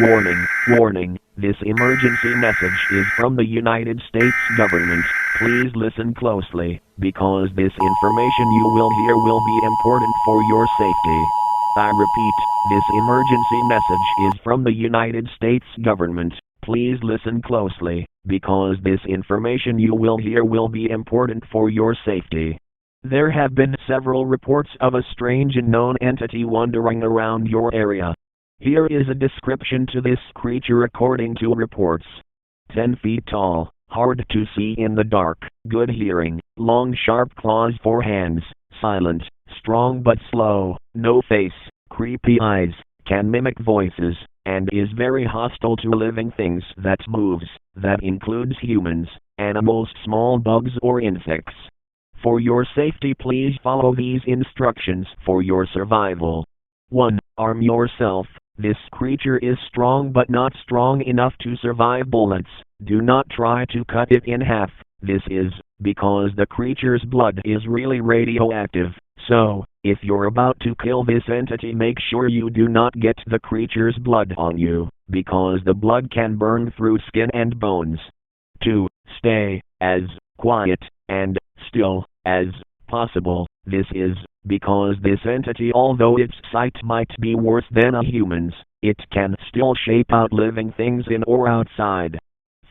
Warning, warning, this emergency message is from the United States government. Please listen closely, because this information you will hear will be important for your safety. I repeat, this emergency message is from the United States government. Please listen closely, because this information you will hear will be important for your safety. There have been several reports of a strange unknown entity wandering around your area. Here is a description to this creature according to reports. 10 feet tall, hard to see in the dark, good hearing, long sharp claws for hands, silent, strong but slow, no face, creepy eyes, can mimic voices, and is very hostile to living things that moves, that includes humans, animals, small bugs or insects. For your safety, please follow these instructions for your survival. 1. Arm yourself. This creature is strong but not strong enough to survive bullets. Do not try to cut it in half. This is because the creature's blood is really radioactive. So, if you're about to kill this entity, make sure you do not get the creature's blood on you, because the blood can burn through skin and bones. 2. Stay as quiet and still as possible. This is because this entity, although its sight might be worse than a human's, it can still shape out living things in or outside.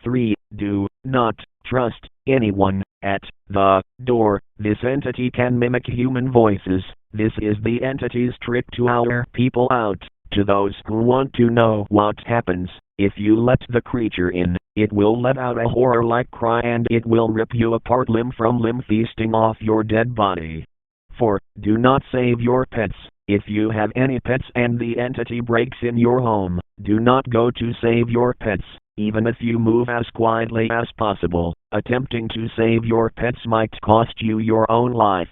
3. Do not trust anyone at the door. This entity can mimic human voices. This is the entity's trick to lure people out. To those who want to know what happens if you let the creature in, it will let out a horror-like cry and it will rip you apart limb from limb, feasting off your dead body. 4. Do not save your pets. If you have any pets and the entity breaks in your home, do not go to save your pets, even if you move as quietly as possible. Attempting to save your pets might cost you your own life.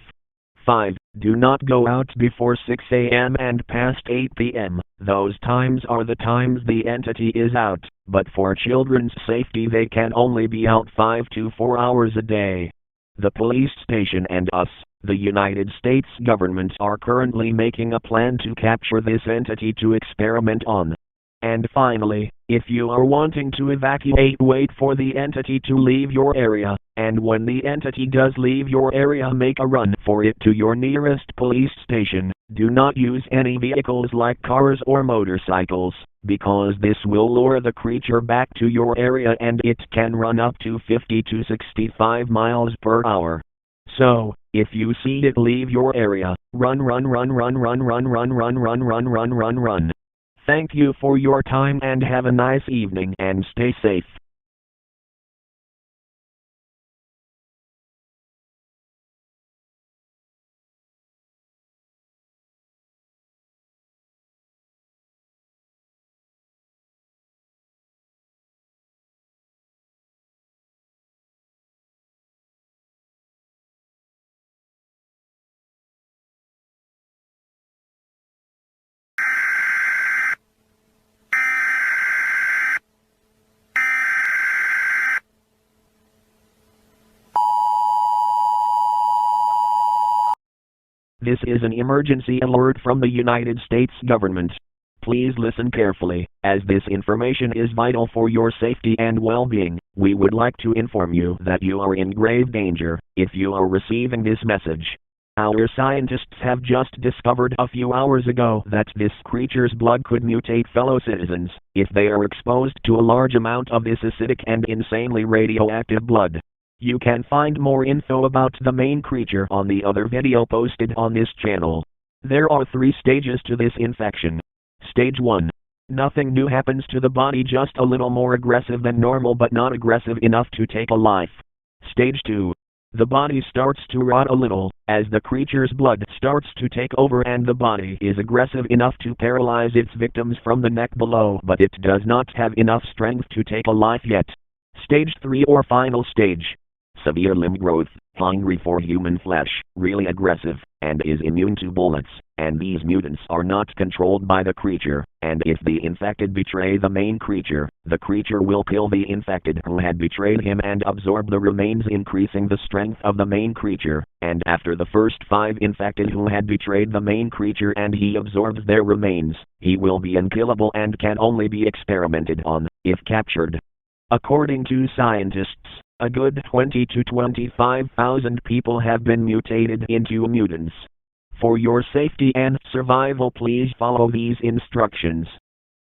5. Do not go out before 6 a.m. and past 8 p.m. Those times are the times the entity is out, but for children's safety they can only be out 5 to 4 hours a day. The police station and us, the United States government, are currently making a plan to capture this entity to experiment on. And finally, if you are wanting to evacuate, wait for the entity to leave your area, and when the entity does leave your area, make a run for it to your nearest police station. Do not use any vehicles like cars or motorcycles, because this will lure the creature back to your area and it can run up to 50 to 65 miles per hour. So, if you see it leave your area, run, run, run, run, run, run, run, run, run, run, run, run, run. Thank you for your time and have a nice evening and stay safe. This is an emergency alert from the United States government. Please listen carefully, as this information is vital for your safety and well-being. We would like to inform you that you are in grave danger if you are receiving this message. Our scientists have just discovered a few hours ago that this creature's blood could mutate fellow citizens if they are exposed to a large amount of this acidic and insanely radioactive blood. You can find more info about the main creature on the other video posted on this channel. There are 3 stages to this infection. Stage 1. Nothing new happens to the body, just a little more aggressive than normal but not aggressive enough to take a life. Stage 2. The body starts to rot a little, as the creature's blood starts to take over and the body is aggressive enough to paralyze its victims from the neck below, but it does not have enough strength to take a life yet. Stage 3, or final stage. Severe limb growth, hungry for human flesh, really aggressive, and is immune to bullets, and these mutants are not controlled by the creature, and if the infected betray the main creature, The creature will kill the infected who had betrayed him and absorb the remains, increasing the strength of the main creature. And after the first 5 infected who had betrayed the main creature and he absorbs their remains, he will be unkillable and can only be experimented on, if captured. According to scientists, a good 20 to 25,000 people have been mutated into mutants. For your safety and survival, please follow these instructions.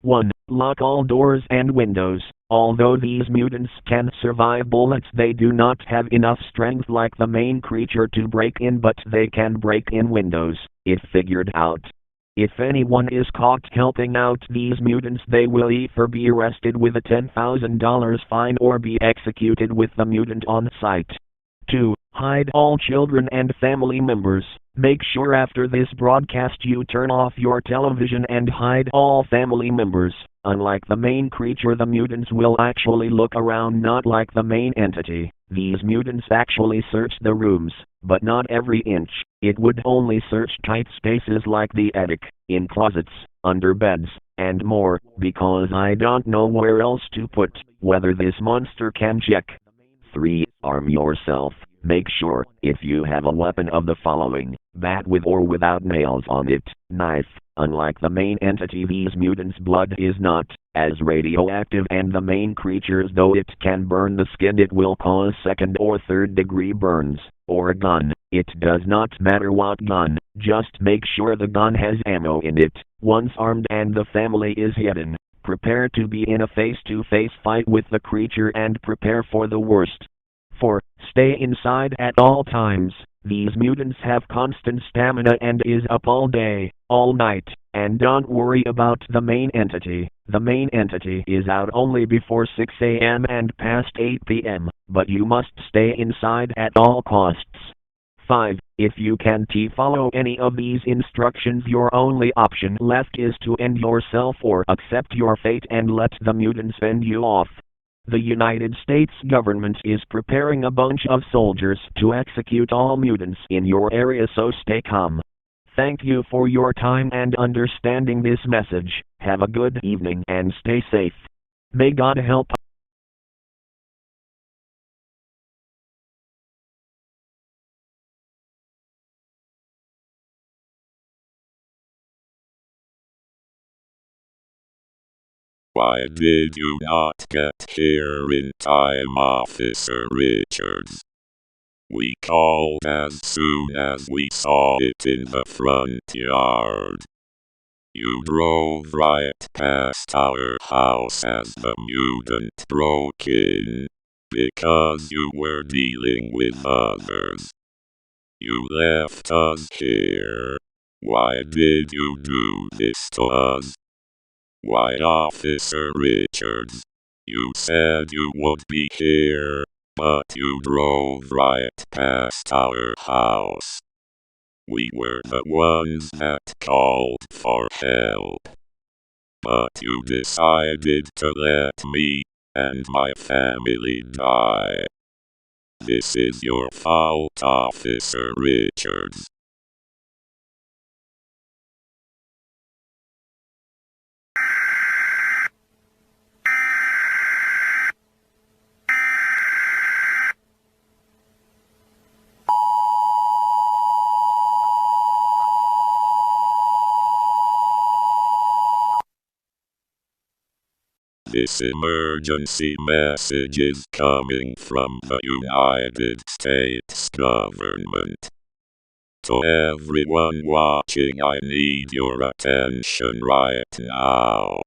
1. Lock all doors and windows. Although these mutants can survive bullets, they do not have enough strength like the main creature to break in, but they can break in windows, if figured out. If anyone is caught helping out these mutants, they will either be arrested with a $10,000 fine or be executed with the mutant on sight. 2. Hide all children and family members. Make sure after this broadcast you turn off your television and hide all family members. Unlike the main creature, the mutants will actually look around, not like the main entity. These mutants actually search the rooms, but not every inch. It would only search tight spaces like the attic, in closets, under beds, and more, because I don't know where else to put whether this monster can check. 3. Arm yourself. Make sure, if you have a weapon, of the following: bat with or without nails on it, knife. Unlike the main entity, these mutants' blood is not as radioactive, and the main creatures, though it can burn the skin, it will cause 2nd or 3rd degree burns. Or a gun. It does not matter what gun, just make sure the gun has ammo in it. Once armed and the family is hidden, prepare to be in a face-to-face fight with the creature and prepare for the worst. 4. Stay inside at all times. These mutants have constant stamina and is up all day, all night, and don't worry about the main entity. The main entity is out only before 6 a.m. and past 8 p.m., but you must stay inside at all costs. 5. If you can't follow any of these instructions, your only option left is to end yourself or accept your fate and let the mutants fend you off. The United States government is preparing a bunch of soldiers to execute all mutants in your area, so stay calm. Thank you for your time and understanding this message. Have a good evening and stay safe. May God help. Why did you not get here in time, Officer Richards? We called as soon as we saw it in the front yard. You drove right past our house as the mutant broke in, because you were dealing with others. You left us here. Why did you do this to us? Why, Officer Richards? You said you would be here, but you drove right past our house. We were the ones that called for help. But you decided to let me and my family die. This is your fault, Officer Richards. This emergency message is coming from the United States government. To everyone watching, I need your attention right now.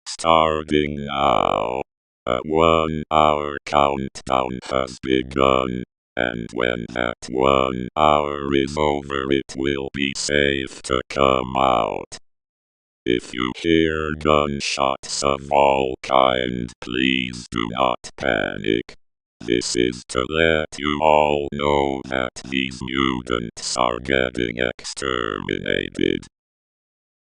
Starting now, a 1-hour countdown has begun, and when that 1 hour is over, it will be safe to come out. If you hear gunshots of all kinds, please do not panic. This is to let you all know that these mutants are getting exterminated.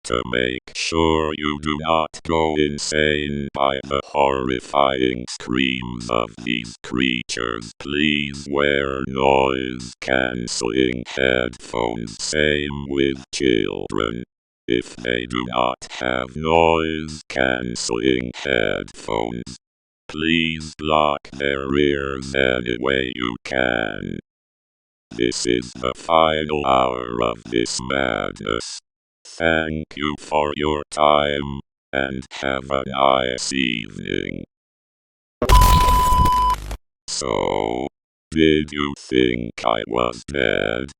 To make sure you do not go insane by the horrifying screams of these creatures, please wear noise-canceling headphones. Same with children. if they do not have noise-canceling headphones. Please block their ears any way you can. This is the final hour of this madness. Thank you for your time, and have a nice evening. So, did you think I was dead?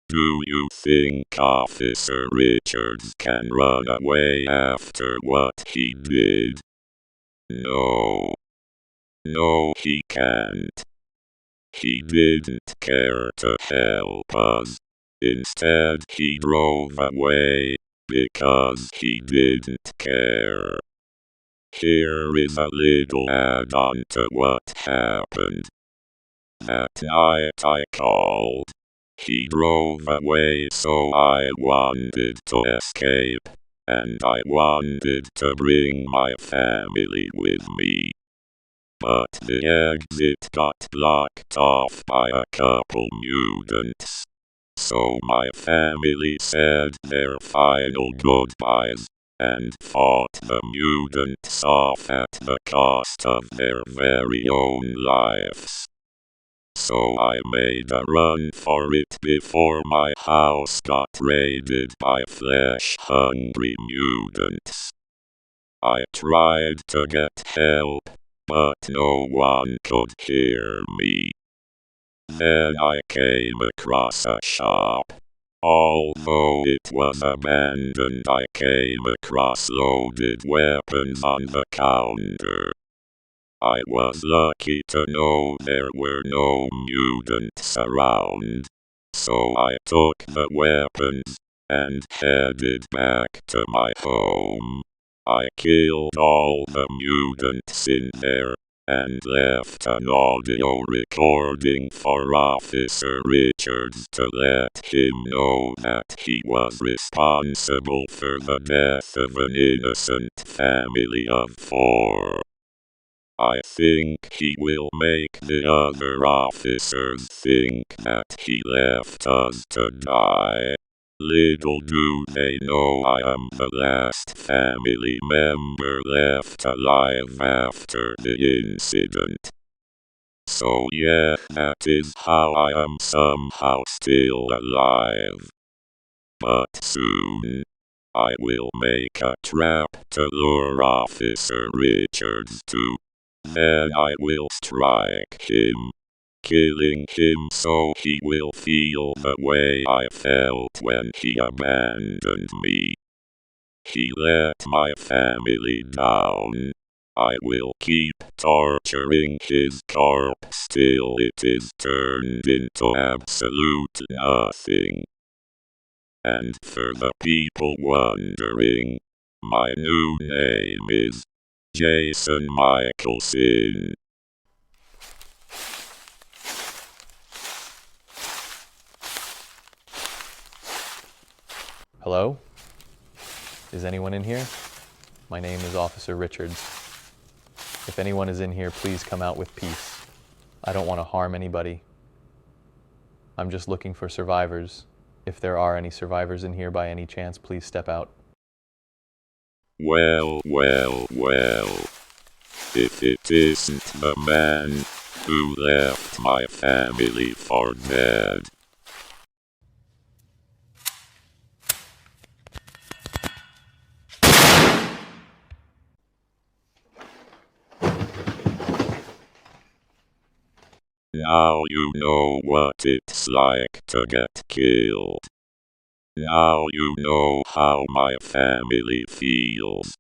Do you think Officer Richards can run away after what he did? No. No, he can't. He didn't care to help us. Instead, he drove away because he didn't care. Here is a little add-on to what happened. That night I called. He drove away, so I wanted to escape, and I wanted to bring my family with me. But the exit got blocked off by a couple mutants. So my family said their final goodbyes, and fought the mutants off at the cost of their very own lives. So I made a run for it before my house got raided by flesh-hungry mutants. I tried to get help, but no one could hear me. Then I came across a shop. Although it was abandoned, I came across loaded weapons on the counter. I was lucky to know there were no mutants around, so I took the weapons and headed back to my home. I killed all the mutants in there, and left an audio recording for Officer Richards to let him know that he was responsible for the death of an innocent family of 4. I think he will make the other officers think that he left us to die. Little do they know I am the last family member left alive after the incident. So yeah, that is how I am somehow still alive. But soon, I will make a trap to lure Officer Richards to. Then I will strike him, killing him so he will feel the way I felt when he abandoned me. He let my family down. I will keep torturing his corpse till it is turned into absolute nothing. And for the people wondering, my new name is Jason Michelson. Hello? Is anyone in here? My name is Officer Richards. If anyone is in here, please come out with peace. I don't want to harm anybody. I'm just looking for survivors. If there are any survivors in here by any chance, please step out. Well. If it isn't the man who left my family for dead. Now you know what it's like to get killed. Now you know how my family feels.